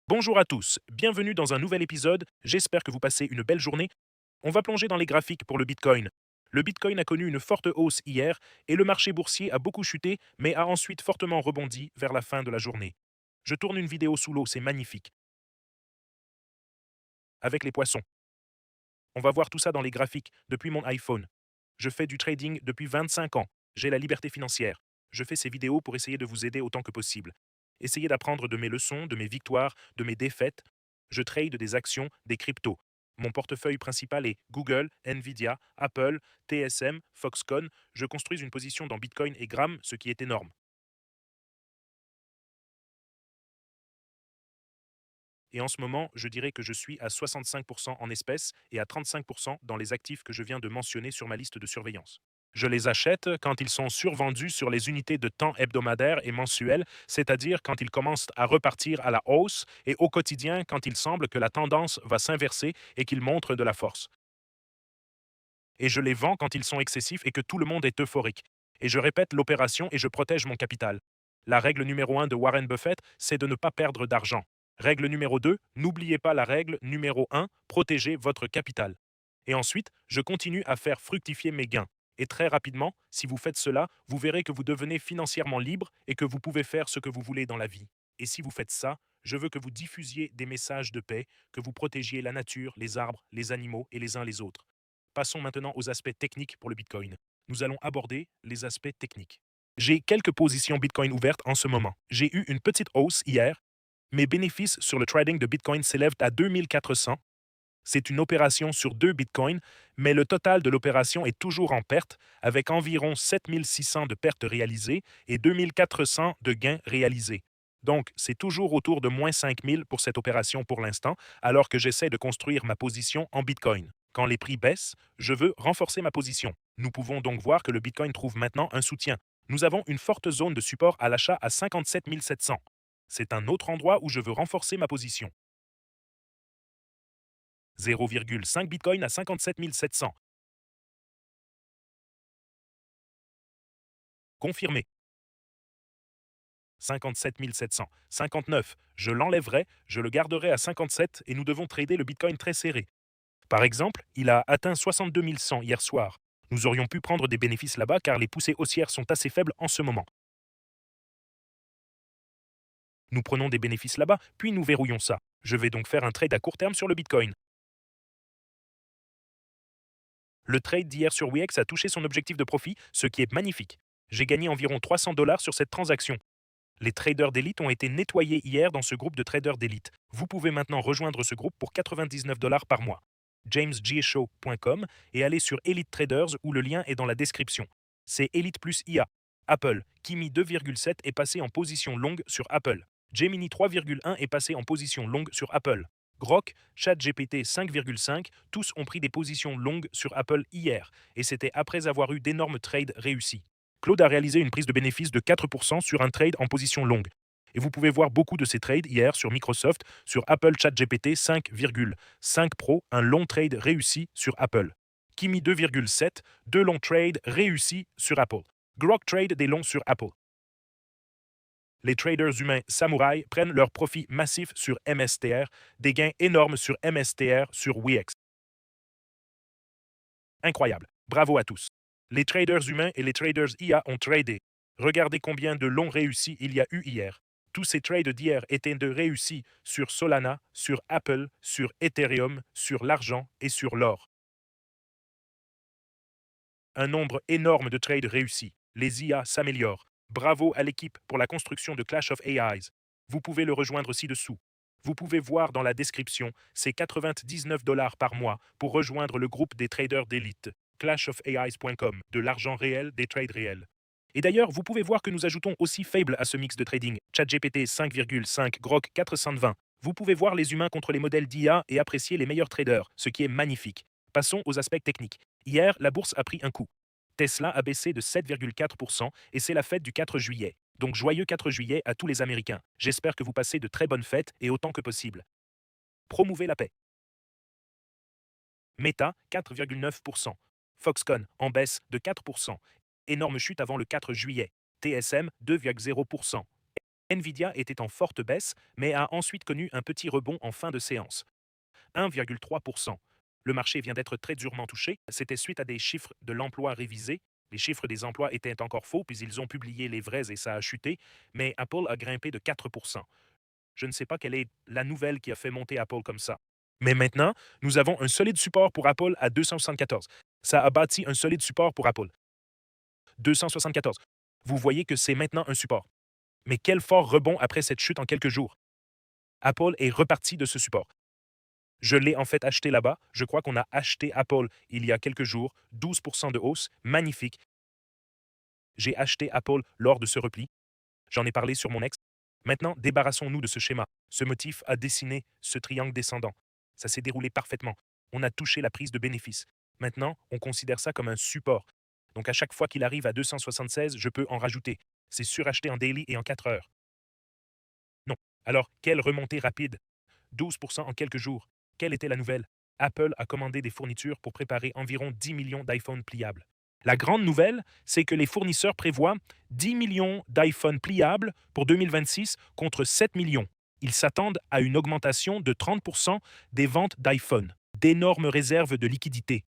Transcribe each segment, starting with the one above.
Bonjour à tous, bienvenue dans un nouvel épisode, j'espère que vous passez une belle journée. On va plonger dans les graphiques pour le Bitcoin. Le Bitcoin a connu une forte hausse hier et le marché boursier a beaucoup chuté mais a ensuite fortement rebondi vers la fin de la journée. Je tourne une vidéo sous l'eau, c'est magnifique, avec les poissons. On va voir tout ça dans les graphiques depuis mon iPhone. Je fais du trading depuis 25 ans, j'ai la liberté financière. Je fais ces vidéos pour essayer de vous aider autant que possible. Essayez d'apprendre de mes leçons, de mes victoires, de mes défaites. Je trade des actions, des cryptos. Mon portefeuille principal est Google, Nvidia, Apple, TSM, Foxconn. Je construis une position dans Bitcoin et Gram, ce qui est énorme. Et en ce moment, je dirais que je suis à 65% en espèces et à 35% dans les actifs que je viens de mentionner sur ma liste de surveillance. Je les achète quand ils sont survendus sur les unités de temps hebdomadaires et mensuelles, c'est-à-dire quand ils commencent à repartir à la hausse, et au quotidien quand il semble que la tendance va s'inverser et qu'ils montrent de la force. Et je les vends quand ils sont excessifs et que tout le monde est euphorique. Et je répète l'opération et je protège mon capital. La règle numéro 1 de Warren Buffett, c'est de ne pas perdre d'argent. Règle numéro 2, n'oubliez pas la règle numéro 1, protégez votre capital. Et ensuite, je continue à faire fructifier mes gains. Et très rapidement, si vous faites cela, vous verrez que vous devenez financièrement libre et que vous pouvez faire ce que vous voulez dans la vie. Et si vous faites ça, je veux que vous diffusiez des messages de paix, que vous protégiez la nature, les arbres, les animaux et les uns les autres. Passons maintenant aux aspects techniques pour le Bitcoin. Nous allons aborder les aspects techniques. J'ai quelques positions Bitcoin ouvertes en ce moment. J'ai eu une petite hausse hier. Mes bénéfices sur le trading de Bitcoin s'élèvent à 2400. C'est une opération sur 2 Bitcoins, mais le total de l'opération est toujours en perte, avec environ 7600 de pertes réalisées et 2400 de gains réalisés. Donc, c'est toujours autour de moins 5000 pour cette opération pour l'instant, alors que j'essaie de construire ma position en Bitcoin. Quand les prix baissent, je veux renforcer ma position. Nous pouvons donc voir que le Bitcoin trouve maintenant un soutien. Nous avons une forte zone de support à l'achat à 57 700. C'est un autre endroit où je veux renforcer ma position. 0,5 Bitcoin à 57 700. Confirmé. 57 700. 59. Je l'enlèverai, je le garderai à 57 et nous devons trader le Bitcoin très serré. Par exemple, il a atteint 62 100 hier soir. Nous aurions pu prendre des bénéfices là-bas car les poussées haussières sont assez faibles en ce moment. Nous prenons des bénéfices là-bas, puis nous verrouillons ça. Je vais donc faire un trade à court terme sur le Bitcoin. Le trade d'hier sur Wix a touché son objectif de profit, ce qui est magnifique. J'ai gagné environ 300 dollars sur cette transaction. Les traders d'élite ont été nettoyés hier dans ce groupe de traders d'élite. Vous pouvez maintenant rejoindre ce groupe pour 99 dollars par mois. jamesgshow.com et allez sur Elite Traders où le lien est dans la description. C'est Elite plus IA. Apple, Kimi 2,7 est passé en position longue sur Apple. Gemini 3,1 est passé en position longue sur Apple. Grok, ChatGPT 5,5, tous ont pris des positions longues sur Apple hier, et c'était après avoir eu d'énormes trades réussis. Claude a réalisé une prise de bénéfice de 4% sur un trade en position longue. Et vous pouvez voir beaucoup de ces trades hier sur Microsoft, sur Apple ChatGPT 5,5 Pro, un long trade réussi sur Apple. Kimi 2,7, deux longs trades réussis sur Apple. Grok trade des longs sur Apple. Les traders humains Samurai prennent leurs profits massifs sur MSTR, des gains énormes sur MSTR sur Wix. Incroyable. Bravo à tous. Les traders humains et les traders IA ont tradé. Regardez combien de longs réussis il y a eu hier. Tous ces trades d'hier étaient de réussis sur Solana, sur Apple, sur Ethereum, sur l'argent et sur l'or. Un nombre énorme de trades réussis. Les IA s'améliorent. Bravo à l'équipe pour la construction de Clash of AIs. Vous pouvez le rejoindre ci-dessous. Vous pouvez voir dans la description, c'est 99 dollars par mois pour rejoindre le groupe des traders d'élite. clashofais.com, de l'argent réel, des trades réels. Et d'ailleurs, vous pouvez voir que nous ajoutons aussi Fable à ce mix de trading. ChatGPT 5,5, Grok 420. Vous pouvez voir les humains contre les modèles d'IA et apprécier les meilleurs traders, ce qui est magnifique. Passons aux aspects techniques. Hier, la bourse a pris un coup. Tesla a baissé de 7,4% et c'est la fête du 4 juillet. Donc joyeux 4 juillet à tous les Américains. J'espère que vous passez de très bonnes fêtes et autant que possible. Promouvez la paix. Meta, 4,9%. Foxconn, en baisse de 4%. Énorme chute avant le 4 juillet. TSM, 2,0%. Nvidia était en forte baisse, mais a ensuite connu un petit rebond en fin de séance. 1,3%. Le marché vient d'être très durement touché. C'était suite à des chiffres de l'emploi révisés. Les chiffres des emplois étaient encore faux, puis ils ont publié les vrais et ça a chuté, mais Apple a grimpé de 4%. Je ne sais pas quelle est la nouvelle qui a fait monter Apple comme ça. Mais maintenant, nous avons un solide support pour Apple à 274. Ça a bâti un solide support pour Apple. 274. Vous voyez que c'est maintenant un support. Mais quel fort rebond après cette chute en quelques jours. Apple est reparti de ce support. Je l'ai en fait acheté là-bas. Je crois qu'on a acheté Apple il y a quelques jours. 12% de hausse. Magnifique. J'ai acheté Apple lors de ce repli. J'en ai parlé sur mon ex. Maintenant, débarrassons-nous de ce schéma. Ce motif a dessiné ce triangle descendant. Ça s'est déroulé parfaitement. On a touché la prise de bénéfice. Maintenant, on considère ça comme un support. Donc à chaque fois qu'il arrive à 276, je peux en rajouter. C'est suracheté en daily et en 4 heures. Non. Alors, quelle remontée rapide. 12% en quelques jours. Quelle était la nouvelle? Apple a commandé des fournitures pour préparer environ 10 millions d'iPhones pliables. La grande nouvelle, c'est que les fournisseurs prévoient 10 millions d'iPhones pliables pour 2026 contre 7 millions. Ils s'attendent à une augmentation de 30% des ventes d'iPhone. D'énormes réserves de liquidités.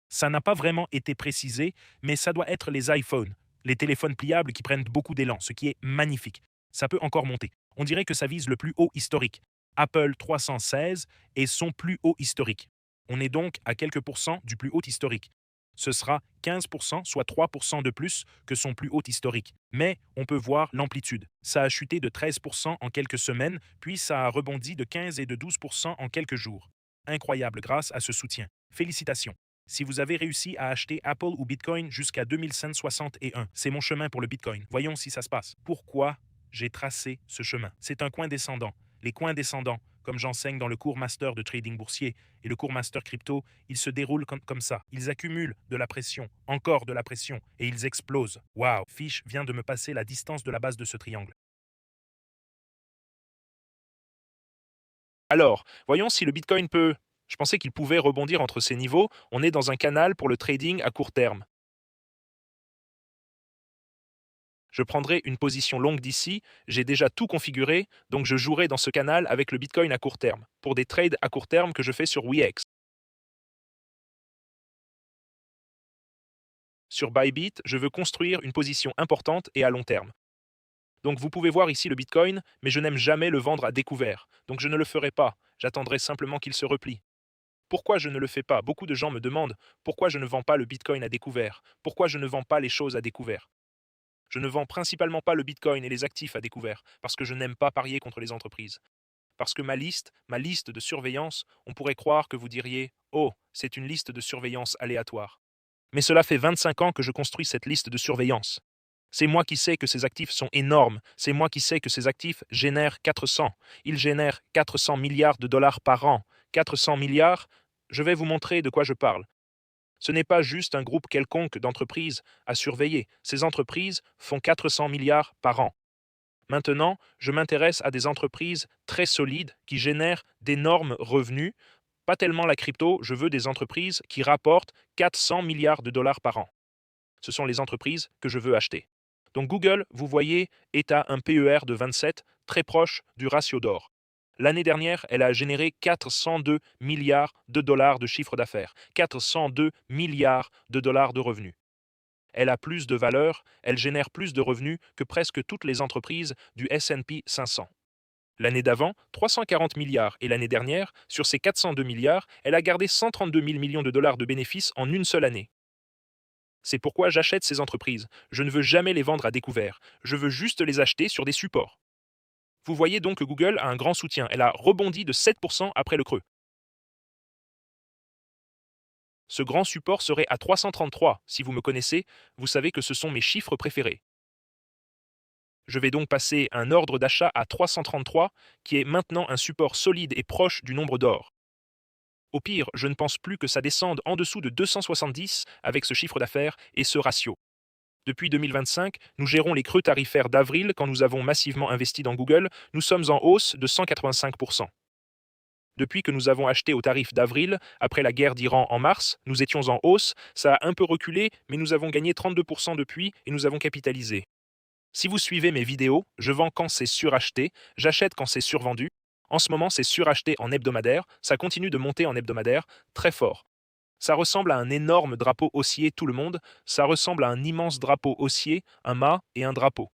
Ça n'a pas vraiment été précisé, mais ça doit être les iPhones, les téléphones pliables qui prennent beaucoup d'élan, ce qui est magnifique. Ça peut encore monter. On dirait que ça vise le plus haut historique. Apple 316 est son plus haut historique. On est donc à quelques pourcents du plus haut historique. Ce sera 15%, soit 3% de plus que son plus haut historique. Mais on peut voir l'amplitude. Ça a chuté de 13% en quelques semaines, puis ça a rebondi de 15 et de 12% en quelques jours. Incroyable grâce à ce soutien. Félicitations. Si vous avez réussi à acheter Apple ou Bitcoin jusqu'à 2161, c'est mon chemin pour le Bitcoin. Voyons si ça se passe. Pourquoi j'ai tracé ce chemin? C'est un coin descendant. Les coins descendants, comme j'enseigne dans le cours master de trading boursier et le cours master crypto, ils se déroulent comme ça. Ils accumulent de la pression, encore de la pression, et ils explosent. Waouh, Fish vient de me passer la distance de la base de ce triangle. Alors, voyons si le Bitcoin peut... Je pensais qu'il pouvait rebondir entre ces niveaux. On est dans un canal pour le trading à court terme. Je prendrai une position longue d'ici, j'ai déjà tout configuré, donc je jouerai dans ce canal avec le Bitcoin à court terme, pour des trades à court terme que je fais sur Wex. Sur Bybit, je veux construire une position importante et à long terme. Donc vous pouvez voir ici le Bitcoin, mais je n'aime jamais le vendre à découvert, donc je ne le ferai pas, j'attendrai simplement qu'il se replie. Pourquoi je ne le fais pas? Beaucoup de gens me demandent pourquoi je ne vends pas le Bitcoin à découvert, pourquoi je ne vends pas les choses à découvert. Je ne vends principalement pas le Bitcoin et les actifs à découvert, parce que je n'aime pas parier contre les entreprises. Parce que ma liste de surveillance, on pourrait croire que vous diriez oh, c'est une liste de surveillance aléatoire. Mais cela fait 25 ans que je construis cette liste de surveillance. C'est moi qui sais que ces actifs sont énormes, c'est moi qui sais que ces actifs génèrent 400. Ils génèrent 400 milliards de dollars par an. 400 milliards, je vais vous montrer de quoi je parle. Ce n'est pas juste un groupe quelconque d'entreprises à surveiller. Ces entreprises font 400 milliards par an. Maintenant, je m'intéresse à des entreprises très solides qui génèrent d'énormes revenus. Pas tellement la crypto, je veux des entreprises qui rapportent 400 milliards de dollars par an. Ce sont les entreprises que je veux acheter. Donc Google, vous voyez, est à un PER de 27, très proche du ratio d'or. L'année dernière, elle a généré 402 milliards de dollars de chiffre d'affaires, 402 milliards de dollars de revenus. Elle a plus de valeur, elle génère plus de revenus que presque toutes les entreprises du S&P 500. L'année d'avant, 340 milliards, et l'année dernière, sur ces 402 milliards, elle a gardé 132 000 millions de dollars de bénéfices en une seule année. C'est pourquoi j'achète ces entreprises. Je ne veux jamais les vendre à découvert. Je veux juste les acheter sur des supports. Vous voyez donc que Google a un grand soutien. Elle a rebondi de 7% après le creux. Ce grand support serait à 333. Si vous me connaissez, vous savez que ce sont mes chiffres préférés. Je vais donc passer un ordre d'achat à 333, qui est maintenant un support solide et proche du nombre d'or. Au pire, je ne pense plus que ça descende en dessous de 270 avec ce chiffre d'affaires et ce ratio. Depuis 2025, nous gérons les creux tarifaires d'avril quand nous avons massivement investi dans Google, nous sommes en hausse de 185%. Depuis que nous avons acheté au tarif d'avril, après la guerre d'Iran en mars, nous étions en hausse, ça a un peu reculé, mais nous avons gagné 32% depuis et nous avons capitalisé. Si vous suivez mes vidéos, je vends quand c'est suracheté, j'achète quand c'est survendu. En ce moment, c'est suracheté en hebdomadaire, ça continue de monter en hebdomadaire, très fort. Ça ressemble à un énorme drapeau haussier tout le monde, ça ressemble à un immense drapeau haussier, un mât et un drapeau.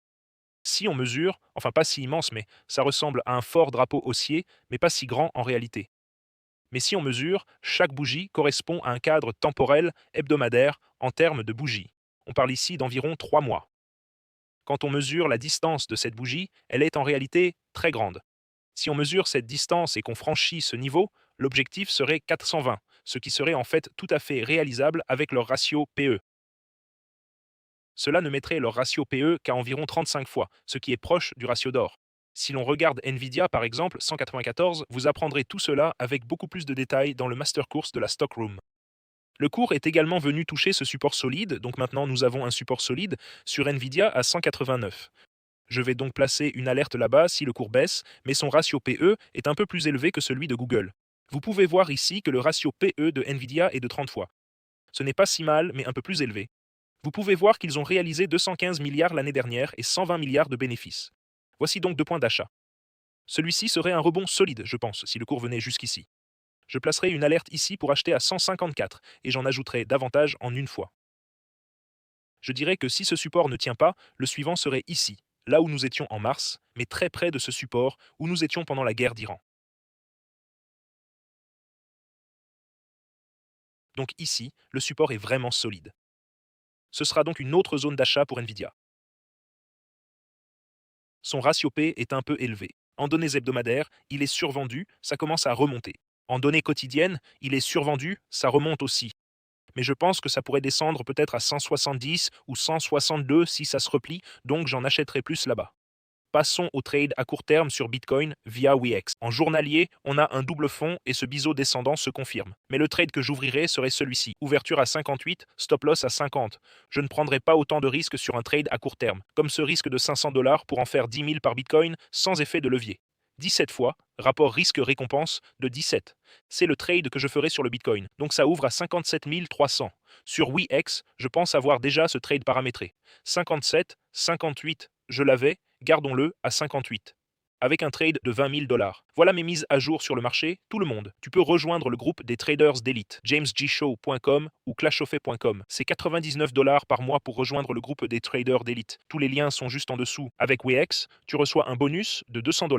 Si on mesure, enfin pas si immense, mais ça ressemble à un fort drapeau haussier, mais pas si grand en réalité. Mais si on mesure, chaque bougie correspond à un cadre temporel hebdomadaire en termes de bougies. On parle ici d'environ 3 mois. Quand on mesure la distance de cette bougie, elle est en réalité très grande. Si on mesure cette distance et qu'on franchit ce niveau, l'objectif serait 420, ce qui serait en fait tout à fait réalisable avec leur ratio PE. Cela ne mettrait leur ratio PE qu'à environ 35 fois, ce qui est proche du ratio d'or. Si l'on regarde Nvidia par exemple, 194, vous apprendrez tout cela avec beaucoup plus de détails dans le master course de la Stockroom. Le cours est également venu toucher ce support solide, donc maintenant nous avons un support solide sur Nvidia à 189. Je vais donc placer une alerte là-bas si le cours baisse, mais son ratio PE est un peu plus élevé que celui de Google. Vous pouvez voir ici que le ratio PE de Nvidia est de 30 fois. Ce n'est pas si mal, mais un peu plus élevé. Vous pouvez voir qu'ils ont réalisé 215 milliards l'année dernière et 120 milliards de bénéfices. Voici donc 2 points d'achat. Celui-ci serait un rebond solide, je pense, si le cours venait jusqu'ici. Je placerai une alerte ici pour acheter à 154 et j'en ajouterai davantage en une fois. Je dirais que si ce support ne tient pas, le suivant serait ici, là où nous étions en mars, mais très près de ce support où nous étions pendant la guerre d'Iran. Donc ici, le support est vraiment solide. Ce sera donc une autre zone d'achat pour Nvidia. Son ratio P est un peu élevé. En données hebdomadaires, il est survendu, ça commence à remonter. En données quotidiennes, il est survendu, ça remonte aussi. Mais je pense que ça pourrait descendre peut-être à 170 ou 162 si ça se replie, donc j'en achèterai plus là-bas. Passons au trade à court terme sur Bitcoin via Wex. En journalier, on a un double fond et ce biseau descendant se confirme. Mais le trade que j'ouvrirai serait celui-ci. Ouverture à 58, stop loss à 50. Je ne prendrai pas autant de risques sur un trade à court terme, comme ce risque de 500 $ pour en faire 10 000 par Bitcoin sans effet de levier. 17 fois, rapport risque-récompense de 17. C'est le trade que je ferai sur le Bitcoin, donc ça ouvre à 57 300. Sur Wex, je pense avoir déjà ce trade paramétré. 57, 58, je l'avais, gardons-le à 58. Avec un trade de 20 000 $. Voilà mes mises à jour sur le marché, tout le monde. Tu peux rejoindre le groupe des traders d'élite, jamesgshow.com ou clashoffet.com. C'est 99 $ par mois pour rejoindre le groupe des traders d'élite. Tous les liens sont juste en dessous. Avec Wex, tu reçois un bonus de 200 $,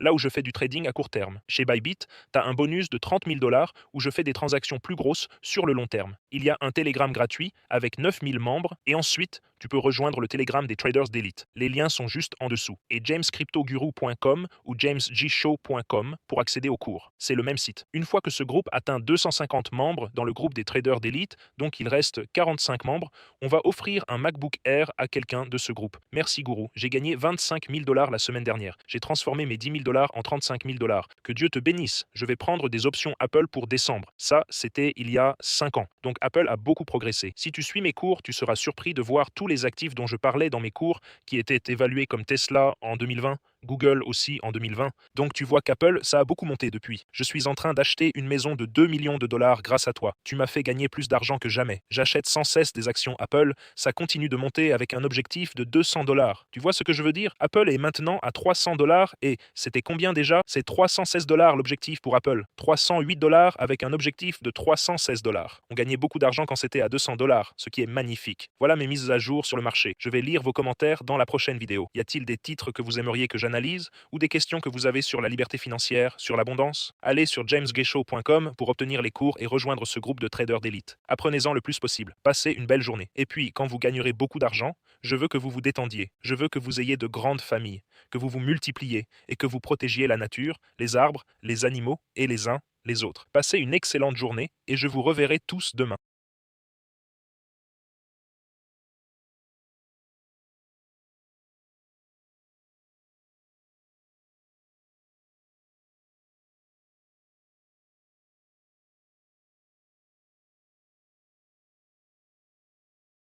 là où je fais du trading à court terme. Chez Bybit, tu as un bonus de 30 000 $ où je fais des transactions plus grosses sur le long terme. Il y a un Telegram gratuit avec 9000 membres et ensuite, tu peux rejoindre le Telegram des traders d'élite. Les liens sont juste en dessous. Et jamescryptoguru.com ou jamesgshow.com pour accéder au cours. C'est le même site. Une fois que ce groupe atteint 250 membres dans le groupe des traders d'élite, donc il reste 45 membres, on va offrir un MacBook Air à quelqu'un de ce groupe. Merci Gourou, j'ai gagné 25 000 $ la semaine dernière. J'ai transformé mes 10 000 $ en 35 000 $. Que Dieu te bénisse. Je vais prendre des options Apple pour décembre. Ça, c'était il y a 5 ans. Donc Apple a beaucoup progressé. Si tu suis mes cours, tu seras surpris de voir tous les actifs dont je parlais dans mes cours qui étaient évalués comme Tesla en 2020, Google aussi en 2020. Donc tu vois qu'Apple, ça a beaucoup monté depuis. Je suis en train d'acheter une maison de 2 millions de dollars grâce à toi. Tu m'as fait gagner plus d'argent que jamais. J'achète sans cesse des actions Apple. Ça continue de monter avec un objectif de 200 $. Tu vois ce que je veux dire? Apple est maintenant à 300 $ et c'était combien déjà? C'est 316 $ l'objectif pour Apple. 308 $ avec un objectif de 316 $. On gagnait beaucoup d'argent quand c'était à 200 $, ce qui est magnifique. Voilà mes mises à jour sur le marché. Je vais lire vos commentaires dans la prochaine vidéo. Y a-t-il des titres que vous aimeriez que j'analyse ou des questions que vous avez sur la liberté financière, sur l'abondance? Allez sur jamesgeshow.com pour obtenir les cours et rejoindre ce groupe de traders d'élite. Apprenez-en le plus possible. Passez une belle journée. Et puis, quand vous gagnerez beaucoup d'argent, je veux que vous vous détendiez. Je veux que vous ayez de grandes familles, que vous vous multipliez et que vous protégiez la nature, les arbres, les animaux et les uns les autres. Passez une excellente journée et je vous reverrai tous demain.